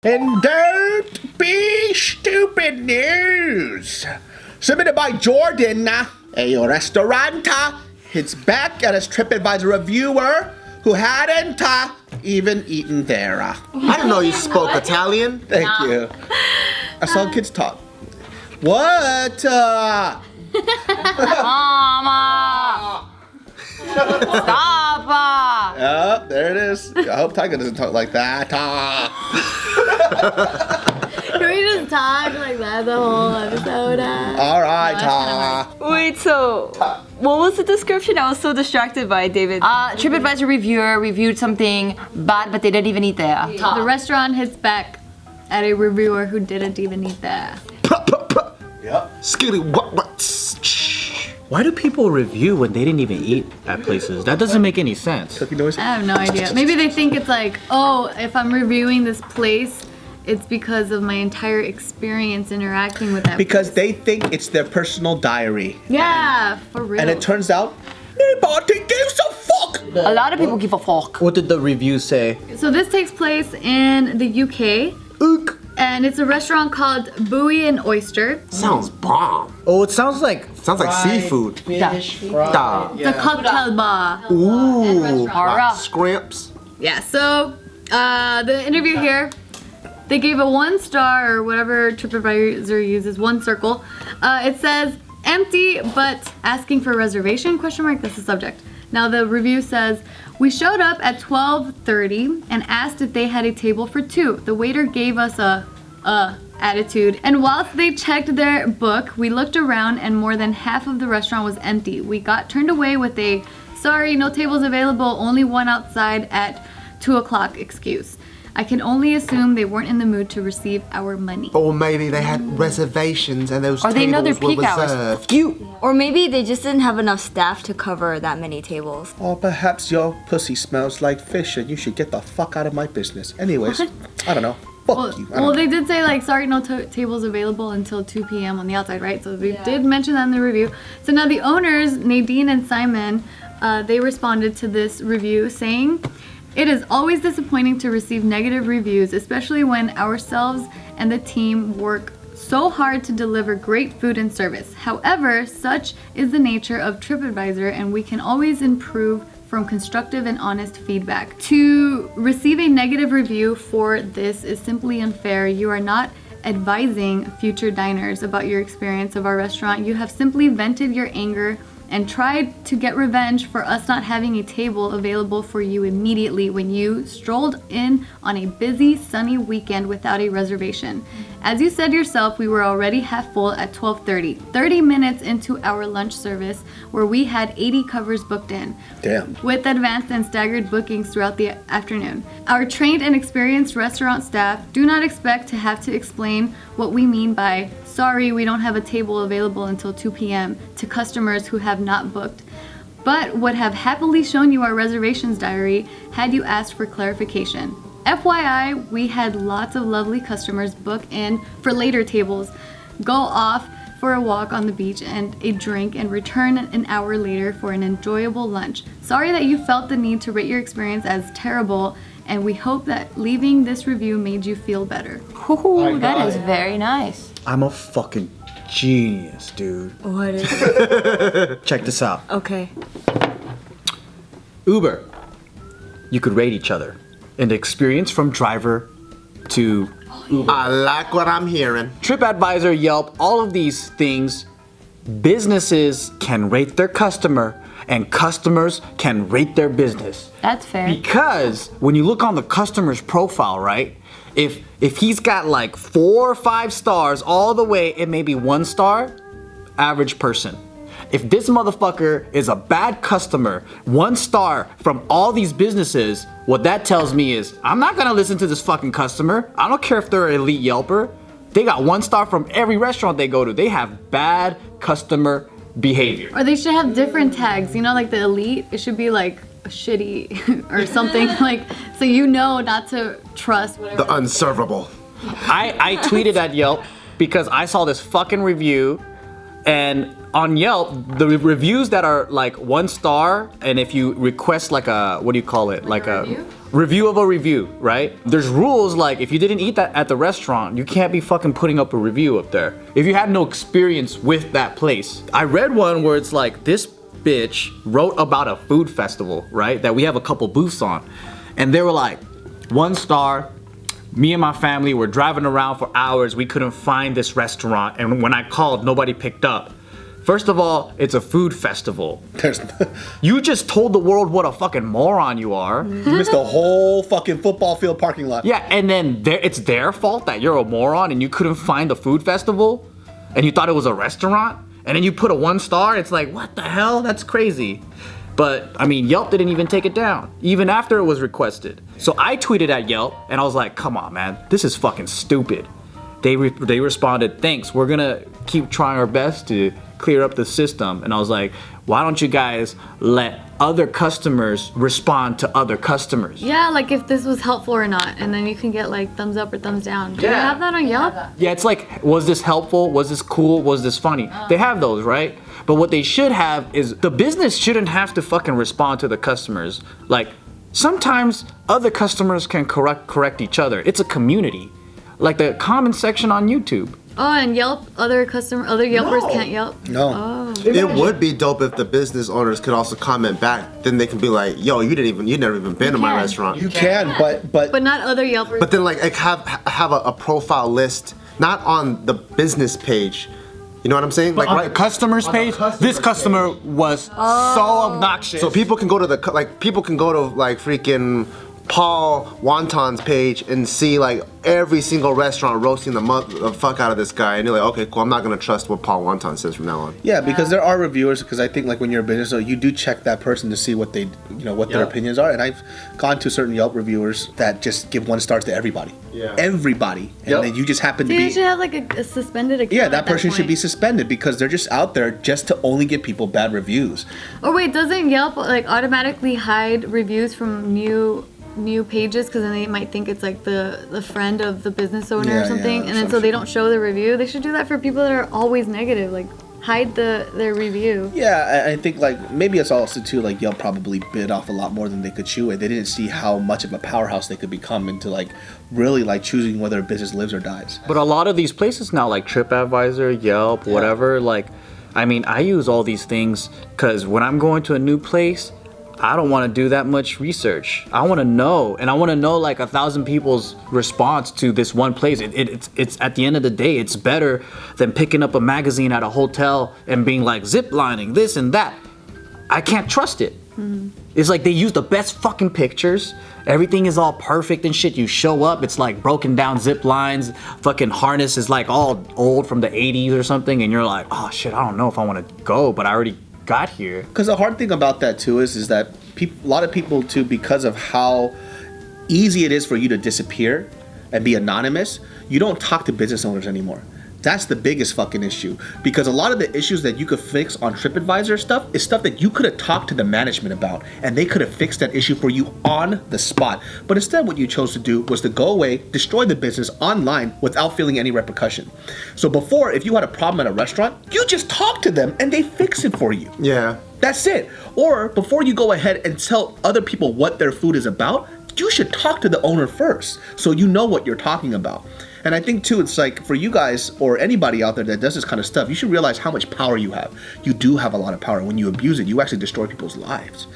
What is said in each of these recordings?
And don't be stupid news. Submitted by Jordan. A restaurant hits back at his TripAdvisor reviewer who hadn't even eaten there. I didn't know you spoke Italian. Thank you. I saw kids talk. What? Mama! Stop! Oh, there it is. I hope Tiger doesn't talk like that. Can we just talk like that the whole episode? All right. Wait, so what was the description? I was so distracted by David. TripAdvisor reviewer reviewed something bad, but they didn't even eat there. The restaurant hits back at a reviewer who didn't even eat there. Yep. Skitty what? Why do people review when they didn't even eat at places? That doesn't make any sense. Cookie noise. I have no idea. Maybe they think it's like, oh, if I'm reviewing this place, it's because of my entire experience interacting with that Because place. they think it's their personal diary. Yeah, for real. And it turns out, nobody gives a fuck. A lot of people give a fuck. What did the review say? So this takes place in the UK. And it's a restaurant called Buoy and Oyster. Sounds bomb. Oh, it sounds like seafood. fish. Da. It's a cocktail bar. Ooh. Horror. Scrimps. Yeah, so the interview here, they gave a 1 star or whatever TripAdvisor uses, 1 circle. It says, empty but asking for a reservation, question mark, that's the subject. Now the review says, we showed up at 12:30 and asked if they had a table for 2. The waiter gave us a attitude. And whilst they checked their book, we looked around and more than half of the restaurant was empty. We got turned away with a, sorry, no tables available, only one outside at 2 o'clock excuse. I can only assume they weren't in the mood to receive our money. Or maybe they had reservations and those Or they know their tables were peak hours. reserved. Or maybe they just didn't have enough staff to cover that many tables. Or perhaps your pussy smells like fish and you should get the fuck out of my business. Anyways, I don't know. Fuck you. I don't Well, know. they did say like, sorry, no tables available until 2 p.m. on the outside, right? So they did mention that in the review. So now the owners, Nadine and Simon, they responded to this review saying, it is always disappointing to receive negative reviews, especially when ourselves and the team work so hard to deliver great food and service. However, such is the nature of TripAdvisor and we can always improve from constructive and honest feedback. To receive a negative review for this is simply unfair. You are not advising future diners about your experience of our restaurant. You have simply vented your anger and tried to get revenge for us not having a table available for you immediately when you strolled in on a busy, sunny weekend without a reservation. As you said yourself, we were already half full at 12:30, 30 minutes into our lunch service where we had 80 covers booked in. Damn. With advanced and staggered bookings throughout the afternoon. Our trained and experienced restaurant staff do not expect to have to explain what we mean by, sorry, we don't have a table available until 2 p.m. to customers who have not booked, but would have happily shown you our reservations diary had you asked for clarification. FYI, we had lots of lovely customers book in for later tables, go off for a walk on the beach and a drink, and return an hour later for an enjoyable lunch. Sorry that you felt the need to rate your experience as terrible, and we hope that leaving this review made you feel better. Ooh, that is very nice. I'm a fucking genius, dude. What is it? Check this out. Okay. Uber. You could rate each other in the experience from driver to I like what I'm hearing. TripAdvisor, Yelp, all of these things. Businesses can rate their customer and customers can rate their business. That's fair. Because when you look on the customer's profile, right? If he's got like 4 or 5 stars all the way, it may be 1 star, average person. If this motherfucker is a bad customer, 1 star from all these businesses, what that tells me is I'm not gonna listen to this fucking customer. I don't care if they're an elite Yelper. They got 1 star from every restaurant they go to. They have bad customer behavior. Or they should have different tags, you know, like the elite, it should be like shitty or something, like, so you know not to trust whatever. The unservable. I tweeted at Yelp because I saw this fucking review and on Yelp, the reviews that are like 1 star, and if you request like a, what do you call it? Like a review of a review, right? There's rules like if you didn't eat that at the restaurant, you can't be fucking putting up a review up there. If you had no experience with that place. I read one where it's like, this bitch wrote about a food festival, right? That we have a couple booths on. And they were like, 1 star, me and my family were driving around for hours. We couldn't find this restaurant. And when I called, nobody picked up. First of all, it's a food festival. You just told the world what a fucking moron you are. You missed the whole fucking football field parking lot. Yeah, and then it's their fault that you're a moron and you couldn't find the food festival and you thought it was a restaurant and then you put a 1 star. It's like, what the hell? That's crazy. But I mean, Yelp didn't even take it down, even after it was requested. So I tweeted at Yelp and I was like, come on, man, this is fucking stupid. They responded, thanks, we're gonna keep trying our best to clear up the system. And I was like, why don't you guys let other customers respond to other customers? Yeah, like if this was helpful or not, and then you can get like thumbs up or thumbs down. Do you have that on Yelp? Yeah, it's like, was this helpful? Was this cool? Was this funny? They have those, right? But what they should have is the business shouldn't have to fucking respond to the customers. Like, sometimes other customers can correct each other. It's a community. Like the comment section on YouTube. Oh, and Yelp, other Yelpers can't Yelp? No. Oh. It would be dope if the business owners could also comment back. Then they can be like, yo, you never even been to my restaurant. You can, but not other Yelpers. But then like have a profile list, not on the business page. You know what I'm saying? Like on the customer's page, this customer was so obnoxious. So people can go to freaking Paul Wonton's page and see like every single restaurant roasting the fuck out of this guy, and you're like, okay, cool, I'm not gonna trust what Paul Wonton says from now on. yeah, because there are reviewers. Because I think like when you're a business owner, you do check that person to see what they, what their opinions are. And I've gone to certain Yelp reviewers that just give 1 stars to everybody. Yeah. Everybody, and then you just happen to be. They should have like a suspended account. Yeah, that person should be suspended because they're just out there just to only give people bad reviews. Or wait, doesn't Yelp like automatically hide reviews from new pages because then they might think it's like the friend of the business owner or something, and then so they don't show the review? They should do that for people that are always negative, like hide their review. Yeah, I think like maybe it's also too like Yelp probably bit off a lot more than they could chew, and they didn't see how much of a powerhouse they could become into like really like choosing whether a business lives or dies. But a lot of these places now, like TripAdvisor, Yelp, whatever, like, I mean, I use all these things because when I'm going to a new place, I don't want to do that much research. I want to know, and I want to know like 1,000 people's response to this one place. It's at the end of the day, it's better than picking up a magazine at a hotel and being like zip lining this and that. I can't trust it. It's like they use the best fucking pictures. Everything is all perfect and shit. You show up, it's like broken down zip lines. Fucking harness is like all old from the 80s or something, and you're like, oh shit, I don't know if I want to go, but I already got here. Because the hard thing about that too is that a lot of people too, because of how easy it is for you to disappear and be anonymous, you don't talk to business owners anymore. That's the biggest fucking issue, because a lot of the issues that you could fix on TripAdvisor stuff is stuff that you could have talked to the management about, and they could have fixed that issue for you on the spot. But instead what you chose to do was to go away, destroy the business online without feeling any repercussion. So before, if you had a problem at a restaurant, you just talk to them and they fix it for you. Yeah. That's it. Or before you go ahead and tell other people what their food is about, you should talk to the owner first so you know what you're talking about. And I think too, it's like for you guys or anybody out there that does this kind of stuff, you should realize how much power you have. You do have a lot of power. When you abuse it, you actually destroy people's lives.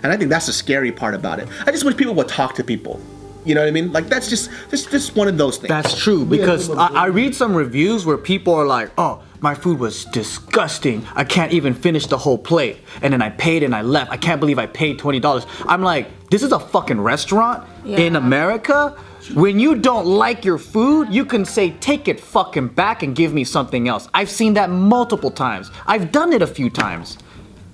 And I think that's the scary part about it. I just wish people would talk to people. You know what I mean? Like that's just one of those things. That's true, because I read some reviews where people are like, oh, my food was disgusting. I can't even finish the whole plate. And then I paid and I left. I can't believe I paid $20. I'm like, this is a fucking restaurant in America? When you don't like your food, you can say, take it fucking back and give me something else. I've seen that multiple times. I've done it a few times.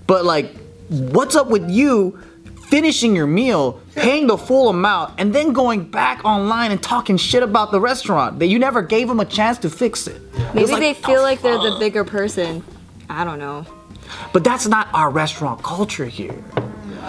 But like, what's up with you finishing your meal, paying the full amount, and then going back online and talking shit about the restaurant that you never gave them a chance to fix it? Maybe they feel like they're the bigger person. I don't know. But that's not our restaurant culture here.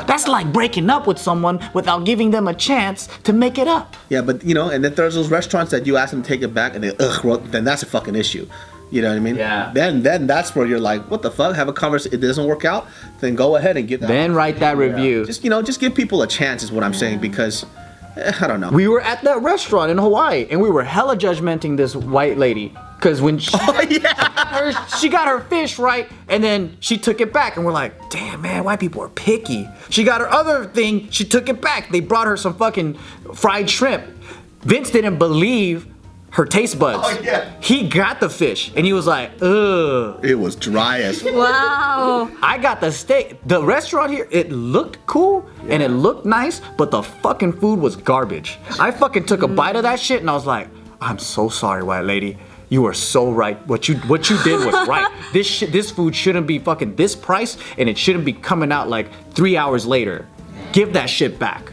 That's like breaking up with someone without giving them a chance to make it up. Yeah, but and then there's those restaurants that you ask them to take it back and they well, then that's a fucking issue. You know what I mean? Yeah. Then that's where you're like, what the fuck? Have a conversation. It doesn't work out, then go ahead and get that. Then write that review. Just give people a chance is what I'm saying, because I don't know. We were at that restaurant in Hawaii and we were hella judgmenting this white lady. Cause when she, she got her fish, right? And then she took it back and we're like, damn man, white people are picky. She got her other thing, she took it back. They brought her some fucking fried shrimp. Vince didn't believe her taste buds. Oh, yeah. He got the fish and he was like, ugh. It was dry as Wow. I got the steak. The restaurant here, it looked cool and it looked nice, but the fucking food was garbage. I fucking took a bite of that shit and I was like, I'm so sorry, white lady. You are so right. What you did was right. This food shouldn't be fucking this price and it shouldn't be coming out like 3 hours later. Give that shit back.